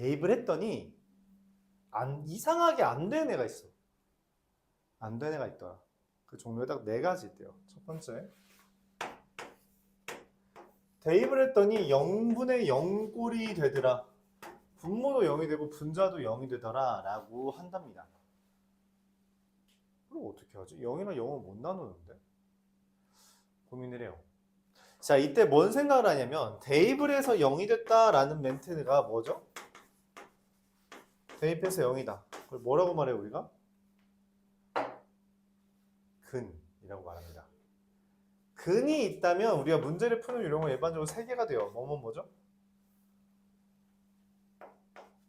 대입을 했더니 이상하게 안 되는 애가 있어. 안 되는 애가 있더라. 그 종류에 딱 4가지 있대요. 첫 번째, 대입을 했더니 0분의 0꼴이 되더라. 분모도 0이 되고 분자도 0이 되더라 라고 한답니다. 그럼 어떻게 하지? 0이랑 0은 못 나누는데? 고민을 해요. 자, 이때 뭔 생각을 하냐면 대입을 해서 0이 됐다라는 멘트가 뭐죠? 대입해서 0이다. 그걸 뭐라고 말해요 우리가? 근이라고 말합니다. 근이 있다면 우리가 문제를 푸는 요령은 일반적으로 3개가 돼요. 뭐죠?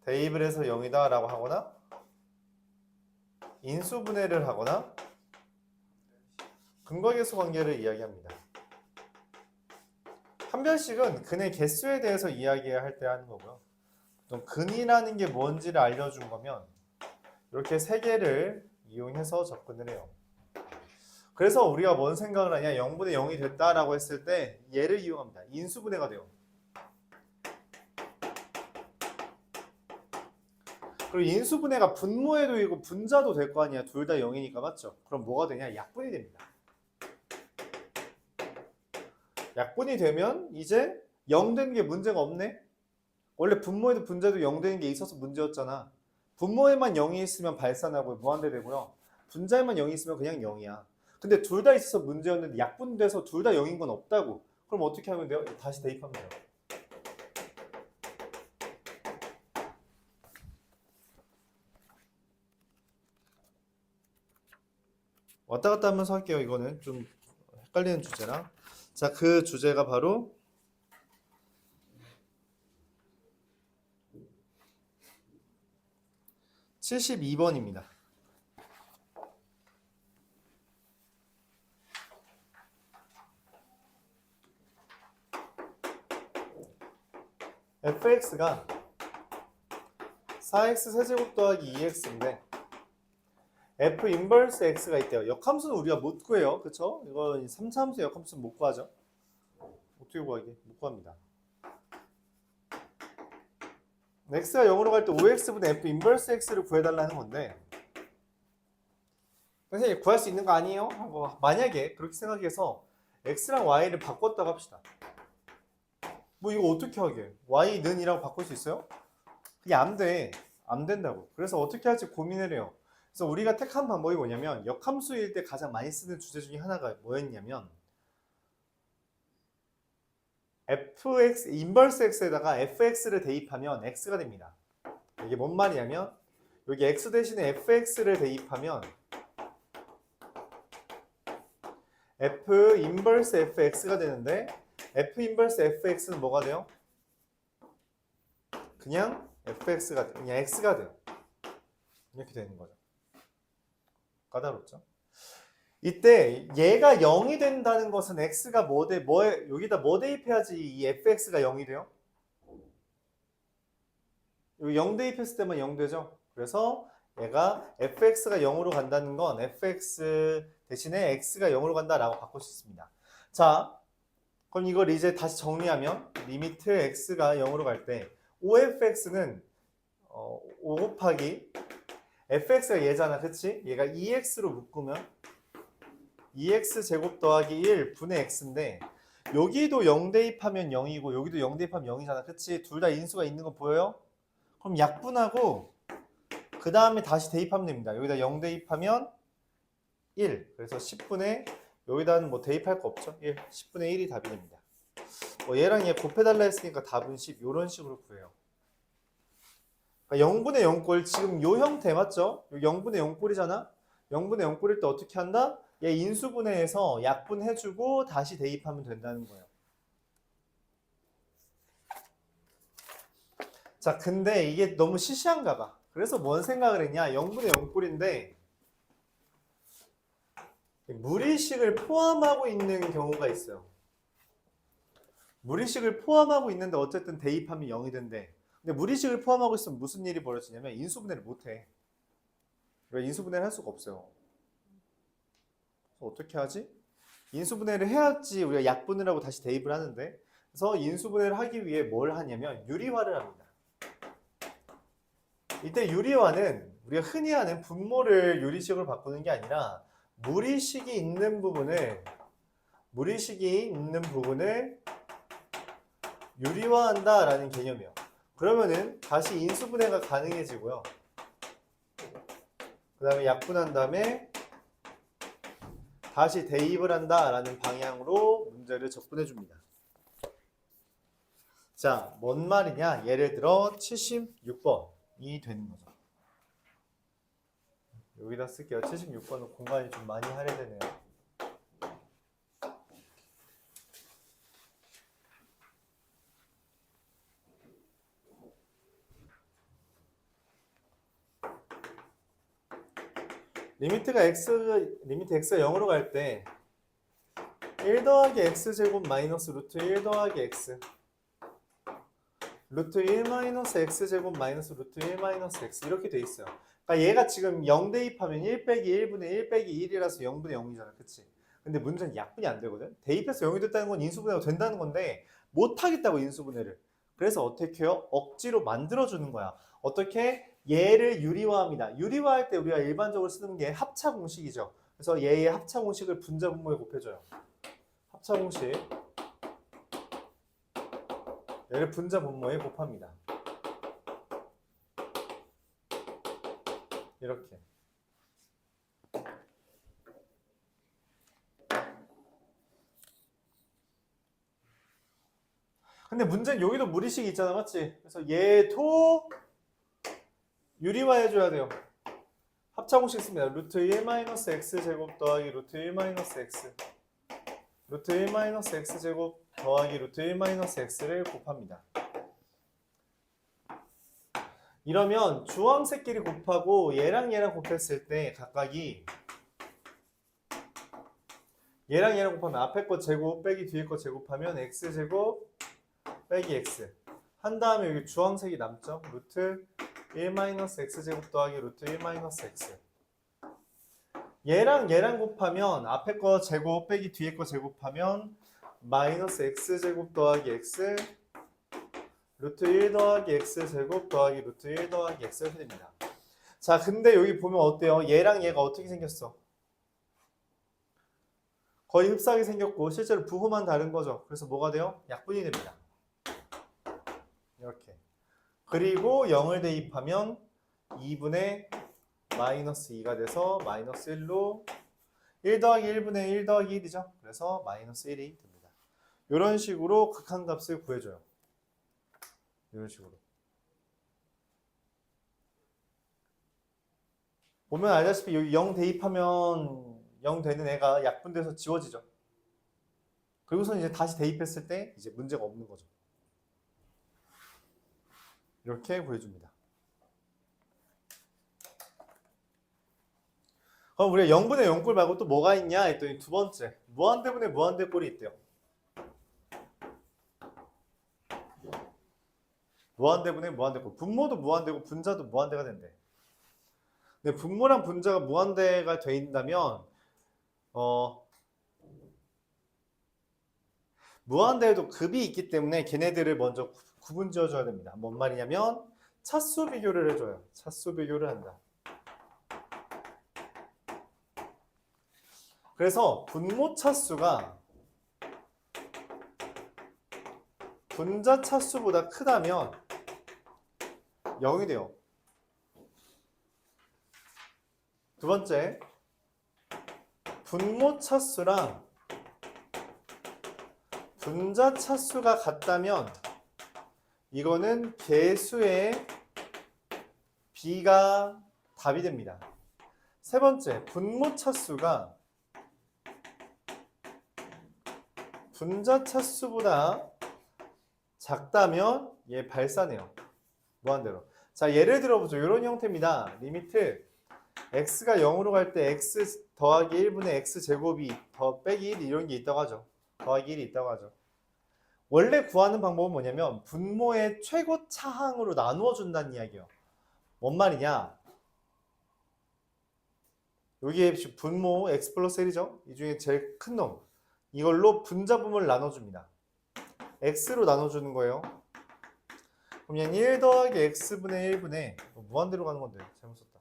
대입을 해서 0이다 라고 하거나 인수분해를 하거나 근거계수 관계를 이야기합니다. 한 별씩은 근의 개수에 대해서 이야기할 때 하는 거고요. 좀 근이라는 게 뭔지를 알려준 거면 이렇게 3개를 이용해서 접근을 해요. 그래서 우리가 뭔 생각을 하냐, 0분의 0이 됐다라고 했을 때 얘를 이용합니다. 인수분해가 돼요. 그리고 인수분해가 분모에도 있고 분자도 될 거 아니야. 둘 다 0이니까 맞죠? 그럼 뭐가 되냐? 약분이 됩니다. 약분이 되면 이제 0 되는 게 문제가 없네? 원래 분모에도 분자도 0 되는 게 있어서 문제였잖아. 분모에만 0이 있으면 발산하고 무한대되고요. 분자에만 0이 있으면 그냥 0이야. 근데 둘 다 있어서 문제였는데 약분돼서 둘 다 0인 건 없다고. 그럼 어떻게 하면 돼요? 다시 대입하면 돼요. 왔다 갔다 하면서 할게요. 이거는 좀 헷갈리는 주제라. 자, 그 주제가 바로 (72번입니다) fx가 4x 세제곱 더하기 2x인데 f 인버스 x가 있대요. 역함수는 우리가 못 구해요. 그쵸? 이거 3차함수 역함수는 못 구하죠. 어떻게 구하게? 못 구합니다. x가 0으로 갈 때 5x분의 f 인버스 x를 구해달라는 건데 선생님 구할 수 있는 거 아니에요? 하고 만약에 그렇게 생각해서 x랑 y를 바꿨다고 합시다. 뭐 이거 어떻게 하게? y는 이라고 바꿀 수 있어요? 그게 안 돼. 안 된다고. 그래서 어떻게 할지 고민을 해요. 그래서 우리가 택한 방법이 뭐냐면 역함수일 때 가장 많이 쓰는 주제 중에 하나가 뭐였냐면 fx 인버스 x에다가 fx를 대입하면 x가 됩니다. 이게 뭔 말이냐면 여기 x 대신에 fx를 대입하면 f 인버스 fx가 되는데 f 인버스 fx는 뭐가 돼요? 그냥 fx가 돼. 그냥 x가 돼요. 이렇게 되는 거죠. 까다롭죠? 이때 얘가 0이 된다는 것은 x가 여기다 뭐 대입해야지 이 fx가 0이 돼요? 여기 0 대입했을 때만 0 되죠? 그래서 얘가 fx가 0으로 간다는 건 fx 대신에 x가 0으로 간다라고 바꿀 수 있습니다. 자, 그럼 이걸 이제 다시 정리하면 리미트 x가 0으로 갈 때 5fx는 5 곱하기 fx가 얘잖아, 그치? 얘가 2x로 묶으면 2x 제곱 더하기 1 분의 x인데 여기도 0 대입하면 0이고 여기도 0 대입하면 0이잖아, 그치? 둘 다 인수가 있는 거 보여요? 그럼 약분하고 그 다음에 다시 대입하면 됩니다. 여기다 0 대입하면 1. 그래서 10분의 여기다는 뭐 대입할 거 없죠? 1. 10분의 1이 답이 됩니다. 얘랑 얘 곱해달라 했으니까 답은 10. 이런 식으로 구해요. 그러니까 0분의 0꼴 지금 요 형태 맞죠? 0분의 0꼴이잖아? 0분의 0꼴일 때 어떻게 한다? 얘 인수분해해서 약분해주고 다시 대입하면 된다는 거예요. 자, 근데 이게 너무 시시한가 봐. 그래서 뭔 생각을 했냐? 0분의 0꼴인데 무리식을 포함하고 있는 경우가 있어요. 무리식을 포함하고 있는데 어쨌든 대입하면 0이 된대. 근데 무리식을 포함하고 있으면 무슨 일이 벌어지냐면 인수분해를 못해. 왜 인수분해를 할 수가 없어요. 어떻게 하지? 인수분해를 해야지 우리가 약분을 하고 다시 대입을 하는데 그래서 인수분해를 하기 위해 뭘 하냐면 유리화를 합니다. 이때 유리화는 우리가 흔히 하는 분모를 유리식으로 바꾸는 게 아니라 무리식이 있는 부분을 유리화한다라는 개념이에요. 그러면은 다시 인수분해가 가능해지고요. 그 다음에 약분한 다음에 다시 대입을 한다라는 방향으로 문제를 접근해 줍니다. 자, 뭔 말이냐? 예를 들어 76번이 되는 거죠. 여기다 쓸게요. 76번은 공간이 좀 많이 할애되네요. 리미트 x가 0으로 갈 때 1 더하기 x제곱 마이너스 루트 1 더하기 x 루트 1 마이너스 x제곱 마이너스 루트 1 마이너스 x 이렇게 돼 있어요. 그러니까 얘가 지금 0 대입하면 1 빼기 1분의 1 빼기 1이라서 0분의 0이잖아. 그치? 근데 문제는 약분이 안 되거든. 대입해서 0이 됐다는 건 인수분해가 된다는 건데 못 하겠다고 인수분해를. 그래서 어떻게 해요? 억지로 만들어주는 거야. 어떻게? 얘를 유리화합니다. 유리화할 때 우리가 일반적으로 쓰는 게 합차 공식이죠. 그래서 얘의 합차 공식을 분자 분모에 곱해줘요. 합차 공식. 얘를 분자 분모에 곱합니다. 이렇게. 근데 문제는 여기도 무리식이 있잖아, 맞지? 그래서 얘도 유리화해줘야 돼요. 합차공식 씁니다. 루트 1-x 제곱 더하기 루트 1-x 루트 1-x 제곱 더하기 루트 1-x를 곱합니다. 이러면 주황색끼리 곱하고 얘랑 곱했을 때 각각이 얘랑 곱하면 앞에 거 제곱 빼기 뒤에 거 제곱하면 x제곱 빼기 x 한 다음에 여기 주황색이 남죠? 루트 1-x제곱 더하기 루트 1-x 얘랑 곱하면 앞에 거 제곱 빼기 뒤에 거 제곱하면 마이너스 x제곱 더하기 x 루트 1 더하기 x제곱 더하기 루트 1 더하기 x 이렇게 됩니다. 자, 근데 여기 보면 어때요? 얘랑 얘가 어떻게 생겼어? 거의 흡사하게 생겼고 실제로 부호만 다른 거죠. 그래서 뭐가 돼요? 약분이 됩니다. 이렇게. 그리고 0을 대입하면 2분의 마이너스 2가 돼서 마이너스 1로 1 더하기 1분의 1 더하기 1이죠. 그래서 마이너스 1이 됩니다. 이런 식으로 극한값을 구해줘요. 이런 식으로. 보면 알다시피 여기 0 대입하면 0 되는 애가 약분돼서 지워지죠. 그리고서 이제 다시 대입했을 때 이제 문제가 없는 거죠. 이렇게 구해줍니다. 그럼 우리가 0분의 0꼴 말고 또 뭐가 있냐 했더니 두 번째 무한대분의 무한대꼴이 있대요. 무한대분의 무한대꼴. 분모도 무한대고 분자도 무한대가 된대. 근데 분모랑 분자가 무한대가 돼 있다면 무한대에도 급이 있기 때문에 걔네들을 먼저 구분 지어줘야 됩니다. 뭔 말이냐면 차수 비교를 해줘요. 차수 비교를 한다. 그래서 분모 차수가 분자 차수보다 크다면 0이 돼요. 두 번째, 분모 차수랑 분자 차수가 같다면 이거는 개수의 b가 답이 됩니다. 세 번째, 분모 차수가 분자 차수보다 작다면 얘 발산해요. 무한대로. 자, 예를 들어보죠. 이런 형태입니다. 리미트 x가 0으로 갈 때 x 더하기 1분의 x제곱이 더 빼기 1 이런 게 있다고 하죠. 더하기 1이 있다고 하죠. 원래 구하는 방법은 뭐냐면 분모의 최고 차항으로 나누어 준다는 이야기예요. 뭔 말이냐? 여기에 분모 x 플러스 1이죠. 이 중에 제일 큰 놈. 이걸로 분자 부분을 나눠줍니다. x로 나눠주는 거예요. 그럼 얘는 1 더하기 x분의 1분의 무한대로 가는 건데 잘못 썼다.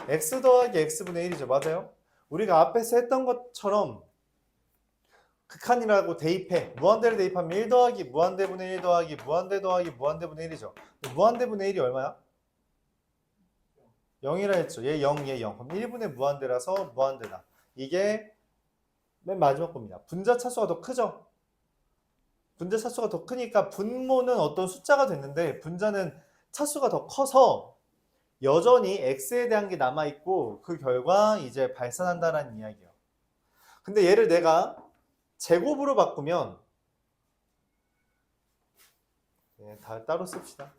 x 더하기 x분의 1이죠. 맞아요? 우리가 앞에서 했던 것처럼 극한이라고 대입해. 무한대를 대입하면 1 더하기 무한대분의 1 더하기 무한대 더하기 무한대분의 1이죠. 무한대분의 1이 얼마야? 0이라 했죠. 얘 0, 얘 0. 그럼 1분의 무한대라서 무한대다. 이게 맨 마지막 겁니다. 분자 차수가 더 크죠? 분자 차수가 더 크니까 분모는 어떤 숫자가 됐는데 분자는 차수가 더 커서 여전히 x에 대한 게 남아있고 그 결과 이제 발산한다라는 이야기예요. 근데 얘를 내가 제곱으로 바꾸면 다 따로 씁시다.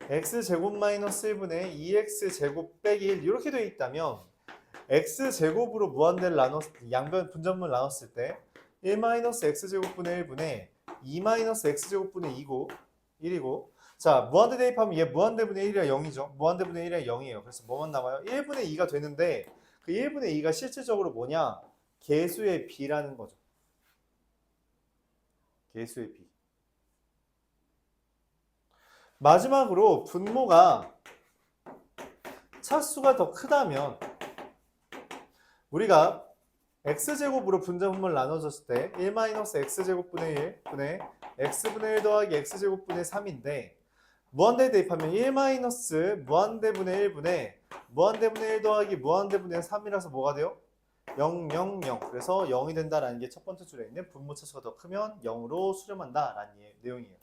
x제곱 마이너스 1분의 2x제곱 빼기 1 이렇게 되어 있다면 x제곱으로 무한대를 양변 분자분을 나눴을 때 1 마이너스 x제곱분의 1분의 2 마이너스 x제곱분의 2고 1이고 자 무한대 대입하면 얘 무한대분의 1이라 0이죠. 무한대분의 1이라 0이에요. 그래서 뭐만 남아요? 1분의 2가 되는데 그 1분의 2가 실질적으로 뭐냐? 개수의 b라는 거죠. 개수의 b. 마지막으로 분모가 차수가 더 크다면 우리가 x제곱으로 분자분모를 나눠줬을 때 1-x제곱분의 1 분의 x분의 1 더하기 x제곱분의 3인데 무한대 대입하면 1 무한대분의 1분의 무한대분의 1 더하기 무한대분의 3이라서 뭐가 돼요? 0, 0, 0. 그래서 0이 된다라는 게 첫 번째 줄에 있는 분모 차수가 더 크면 0으로 수렴한다라는 내용이에요.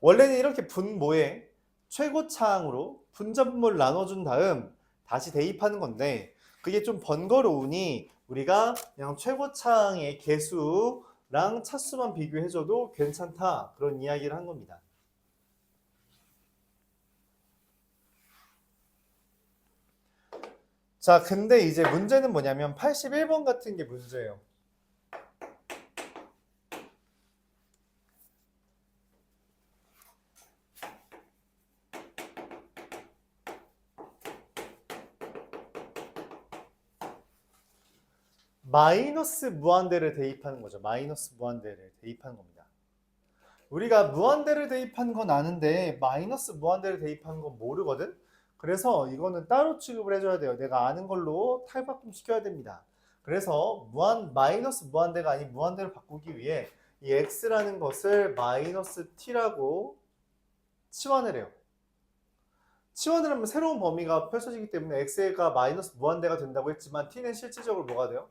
원래는 이렇게 분모에 최고차항으로 분자분모를 나눠준 다음 다시 대입하는 건데 그게 좀 번거로우니 우리가 그냥 최고차항의 개수랑 차수만 비교해줘도 괜찮다 그런 이야기를 한 겁니다. 자, 근데 이제 문제는 뭐냐면 81번 같은 게 문제예요. 마이너스 무한대를 대입하는 거죠. 마이너스 무한대를 대입하는 겁니다. 우리가 무한대를 대입한 건 아는데 마이너스 무한대를 대입한 건 모르거든? 그래서 이거는 따로 취급을 해줘야 돼요. 내가 아는 걸로 탈바꿈 시켜야 됩니다. 그래서 마이너스 무한대가 아닌 무한대로 바꾸기 위해 이 x라는 것을 마이너스 t라고 치환을 해요. 치환을 하면 새로운 범위가 펼쳐지기 때문에 x가 마이너스 무한대가 된다고 했지만 t는 실질적으로 뭐가 돼요?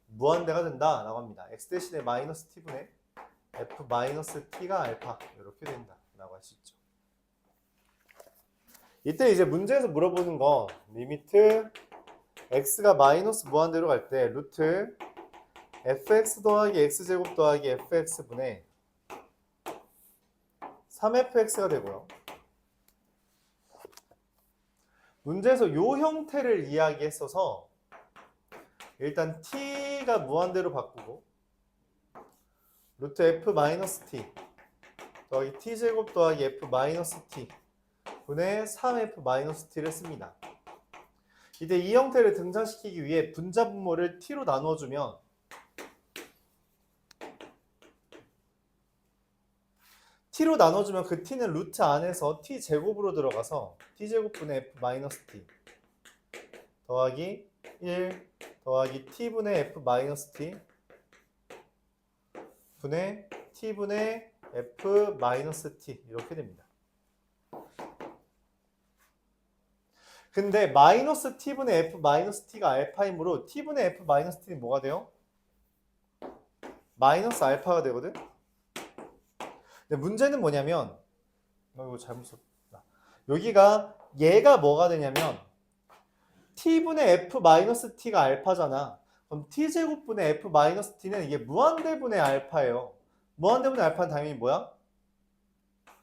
무한대가 된다라고 합니다. x 대신에 마이너스 t분의 f 마이너스 t가 알파 이렇게 된다라고 할 수 있죠. 이때 이제 문제에서 물어보는 건 리미트 x가 마이너스 무한대로 갈 때 루트 fx 더하기 x제곱 더하기 fx분의 3fx가 되고요. 문제에서 이 형태를 이야기했어서 일단 t가 무한대로 바꾸고 루트 f 마이너스 t 더하기 t제곱 더하기 f 마이너스 t 분의 3f 마이너스 t를 씁니다. 이때 이 형태를 등장시키기 위해 분자분모를 t로 나눠주면 t로 나눠주면 그 t는 루트 안에서 t제곱으로 들어가서 t제곱분의 f 마이너스 t 더하기 1 더하기 t분의 f 마이너스 t 분의 t분의 f 마이너스 t 이렇게 됩니다. 근데 마이너스 t분의 f 마이너스 t가 알파이므로 t분의 f 마이너스 t는 뭐가 돼요? 마이너스 알파가 되거든? 근데 문제는 뭐냐면 이거 잘못 썼다. 여기가 얘가 뭐가 되냐면 t분의 f 마이너스 t가 알파잖아. 그럼 t제곱분의 f 마이너스 t는 이게 무한대분의 알파예요. 무한대분의 알파는 당연히 뭐야?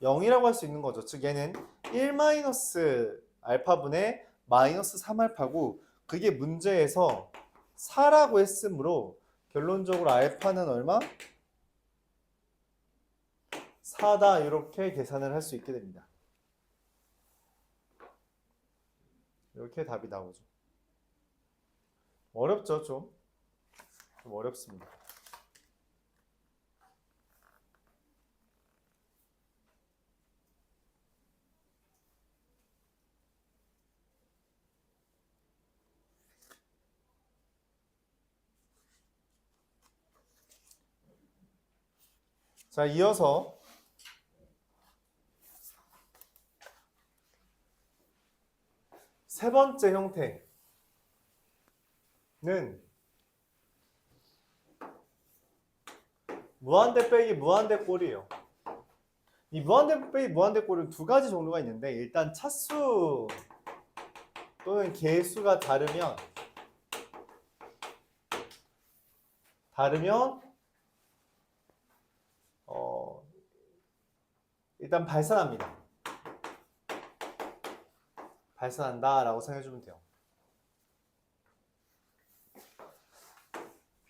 0이라고 할 수 있는 거죠. 즉 얘는 1 마이너스 알파분의 마이너스 3알파고 그게 문제에서 4라고 했으므로 결론적으로 알파는 얼마? 4다 이렇게 계산을 할 수 있게 됩니다. 이렇게 답이 나오죠. 어렵죠 좀. 좀 어렵습니다. 자, 이어서 세 번째 형태는 무한대 빼기 무한대 꼴이에요. 이 무한대 빼기 무한대 꼴은 두 가지 종류가 있는데, 일단 차수 또는 개수가 다르면 일단 발산합니다. 발산한다 라고 생각해주면 돼요.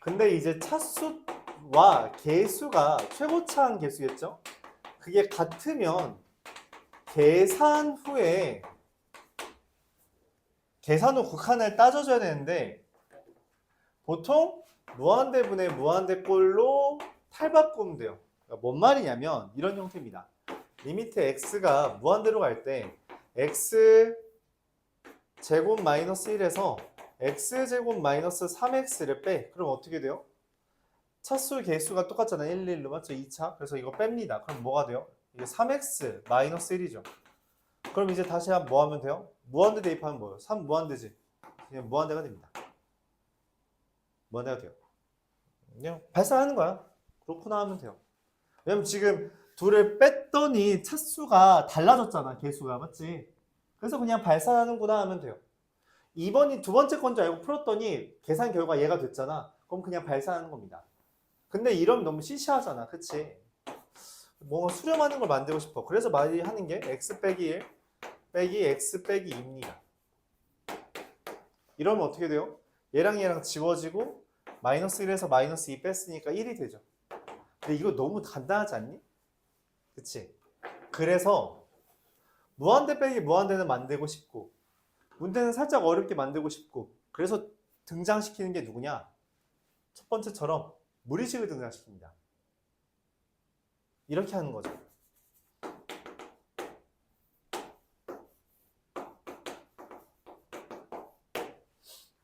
근데 이제 차수와 개수가 최고차한 개수겠죠? 그게 같으면 계산 후 극한을 따져줘야 되는데, 보통 무한대분의 무한대꼴로 탈바꾸면 돼요. 그러니까 뭔 말이냐면 이런 형태입니다. 리미트 x가 무한대로 갈 때 x 제곱 마이너스 1에서 x제곱 마이너스 3x를 빼. 그럼 어떻게 돼요? 차수 개수가 똑같잖아. 1, 1로 맞죠? 2차. 그래서 이거 뺍니다. 그럼 뭐가 돼요? 이게 3x 마이너스 1이죠. 그럼 이제 다시 한번 뭐 하면 돼요? 무한대 대입하면 뭐예요? 3 무한대지. 그냥 무한대가 됩니다. 무한대가 돼요. 그냥 발산하는 거야. 그렇구나 하면 돼요. 왜냐면 지금 둘을 뺐더니 차수가 달라졌잖아. 개수가. 맞지? 그래서 그냥 발산하는구나 하면 돼요. 2번이 두 번째 건 줄 알고 풀었더니 계산 결과 얘가 됐잖아. 그럼 그냥 발산하는 겁니다. 근데 이러면 너무 시시하잖아. 그치? 뭔가 수렴하는 걸 만들고 싶어. 그래서 많이 하는 게 x 빼기 1 빼기 x 빼기 2입니다. 이러면 어떻게 돼요? 얘랑 얘랑 지워지고 마이너스 1에서 마이너스 2 뺐으니까 1이 되죠. 근데 이거 너무 간단하지 않니? 그치? 그래서 무한대 빼기 무한대는 만들고 싶고, 문제는 살짝 어렵게 만들고 싶고, 그래서 등장시키는 게 누구냐? 첫 번째처럼 무리식을 등장시킵니다. 이렇게 하는 거죠.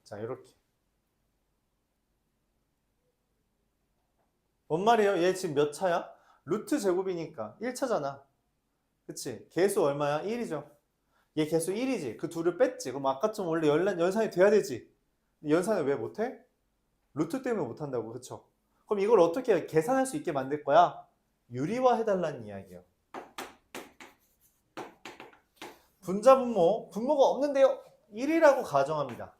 자, 이렇게. 뭔 말이에요? 얘 지금 몇 차야? 루트 제곱이니까 1차잖아. 그치? 개수 얼마야? 1이죠. 얘 개수 1이지. 그 둘을 뺐지. 그럼 아까처럼 원래 연산이 돼야 되지. 연산을 왜 못해? 루트 때문에 못한다고. 그쵸? 그럼 이걸 어떻게 계산할 수 있게 만들 거야? 유리화 해달라는 이야기예요. 분자분모, 분모가 없는데요. 1이라고 가정합니다.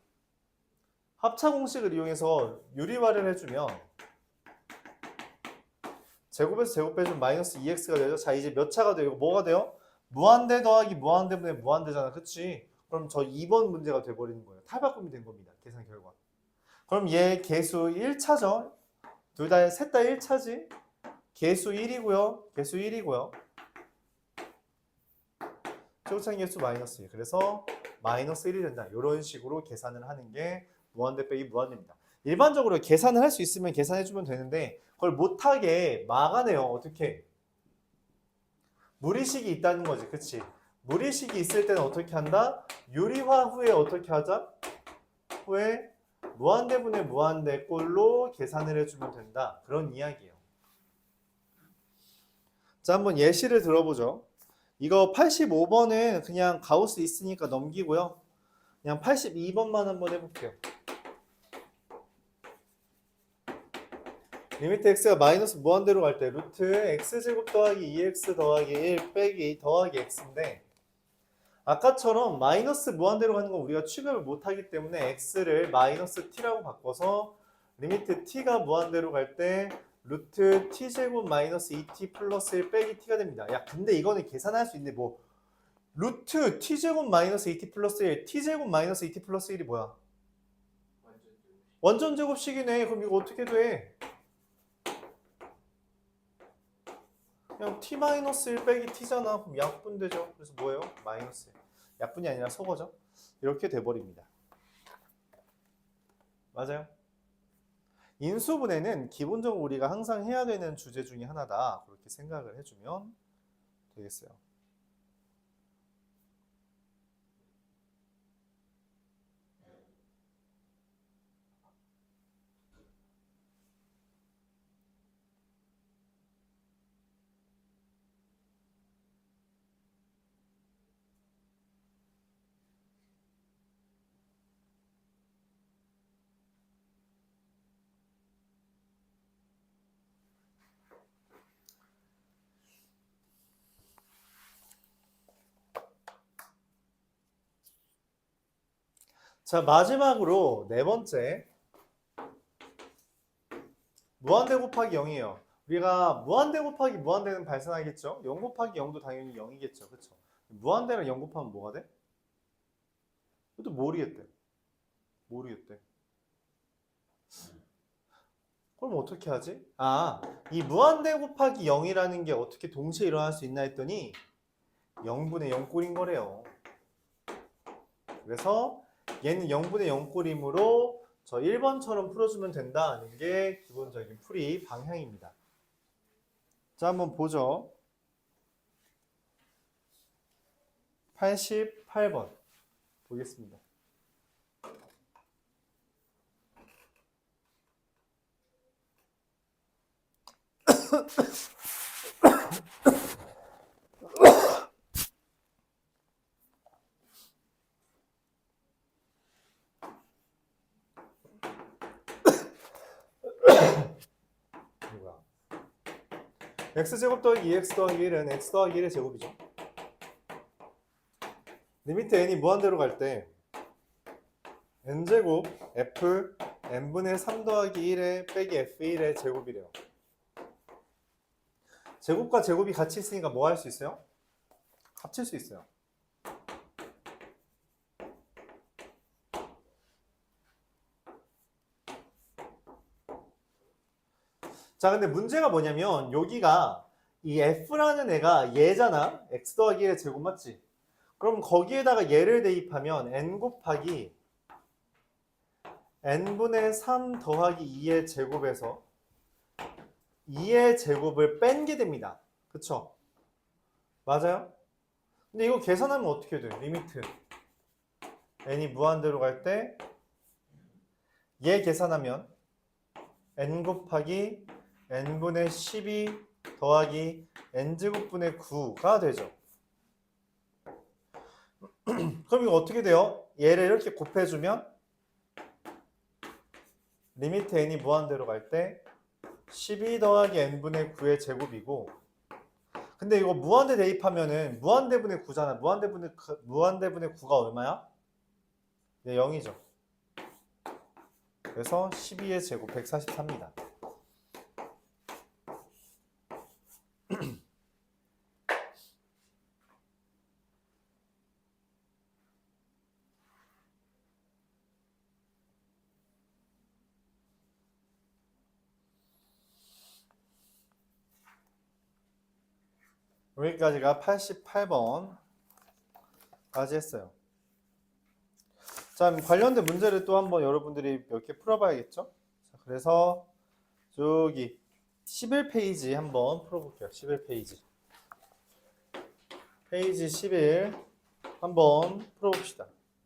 합차 공식을 이용해서 유리화를 해주면 제곱에서 제곱 빼주면 마이너스 2x가 되죠. 자, 이제 몇 차가 돼요? 뭐가 돼요? 무한대 더하기 무한대분의 무한대잖아. 그치? 그럼 저 2번 문제가 돼버리는 거예요. 탈바꿈이 된 겁니다. 계산 결과. 그럼 얘 개수 1차죠. 셋 다 1차지. 개수 1이고요. 개수 1이고요. 최고차인 개수 마이너스 1. 그래서 마이너스 1이 된다. 이런 식으로 계산을 하는 게 무한대 빼기 무한대입니다. 일반적으로 계산을 할 수 있으면 계산해주면 되는데 그걸 못하게 막아내요. 어떻게? 무리식이 있다는 거지. 그치? 무리식이 있을 때는 어떻게 한다? 유리화 후에 어떻게 하자? 후에 무한대분의 무한대 꼴로 계산을 해주면 된다. 그런 이야기예요. 자, 한번 예시를 들어보죠. 이거 85번은 그냥 가우스 있으니까 넘기고요. 그냥 82번만 한번 해볼게요. 리미트 x가 마이너스 무한대로 갈 때 루트 x제곱 더하기 2x 더하기 1 빼기 더하기 x인데, 아까처럼 마이너스 무한대로 가는 건 우리가 취급을 못하기 때문에 x를 마이너스 t라고 바꿔서 리미트 t가 무한대로 갈 때 루트 t제곱 마이너스 2t 플러스 1 빼기 t가 됩니다. 야, 근데 이거는 계산할 수 있는데 뭐 루트 t제곱 마이너스 2t 플러스 1 t제곱 마이너스 2t 플러스 1이 뭐야? 완전 제곱식이네. 그럼 이거 어떻게 돼? 그냥 t-1 빼기 t잖아. 그럼 약분 되죠. 그래서 뭐예요? 마이너스. 약분이 아니라 속어죠. 이렇게 돼버립니다. 맞아요? 인수분해는 기본적으로 우리가 항상 해야 되는 주제 중에 하나다. 그렇게 생각을 해주면 되겠어요. 자, 마지막으로 네 번째. 무한대 곱하기 0이에요. 우리가 무한대 곱하기 무한대는 발생하겠죠? 0 곱하기 0도 당연히 0이겠죠. 그쵸? 무한대랑 0 곱하면 뭐가 돼? 또 모르겠대. 모르겠대. 그럼 어떻게 하지? 아, 이 무한대 곱하기 0이라는 게 어떻게 동시에 일어날 수 있나 했더니 0분의 0꼴인 거래요. 그래서 얘는 0분의 0꼴이므로 저 1번처럼 풀어주면 된다는 게 기본적인 풀이 방향입니다. 자, 한번 보죠. 88번 보겠습니다. x제곱 더하기 2x 더하기 1은 x 더하기 1의 제곱이죠. 리미트 n이 무한대로 갈 때 n제곱 f n분의 3 더하기 1의 빼기 f1의 제곱이래요. 제곱과 제곱이 같이 있으니까 뭐 할 수 있어요? 합칠 수 있어요. 자, 근데 문제가 뭐냐면 여기가 이 f라는 애가 얘잖아. x 더하기 1의 제곱 맞지? 그럼 거기에다가 얘를 대입하면 n 곱하기 n분의 3 더하기 2의 제곱에서 2의 제곱을 뺀 게 됩니다. 그쵸? 맞아요? 근데 이거 계산하면 어떻게 돼? 리미트 n이 무한대로 갈 때 얘 계산하면 n 곱하기 n분의 12 더하기 n제곱분의 9가 되죠. 그럼 이거 어떻게 돼요? 얘를 이렇게 곱해주면 리미트 n이 무한대로 갈 때 12 더하기 n분의 9의 제곱이고, 근데 이거 무한대 대입하면은 무한대분의 9잖아. 무한대분의 9가 얼마야? 네, 0이죠. 그래서 12의 제곱 144입니다. 여기까지가 88번까지 했어요. 자, 관련된 문제를 또 한번 여러분들이 몇 개 풀어봐야겠죠? 자, 그래서 저기 11페이지 한번 풀어볼게요. 11페이지. 페이지 11 한번 풀어봅시다.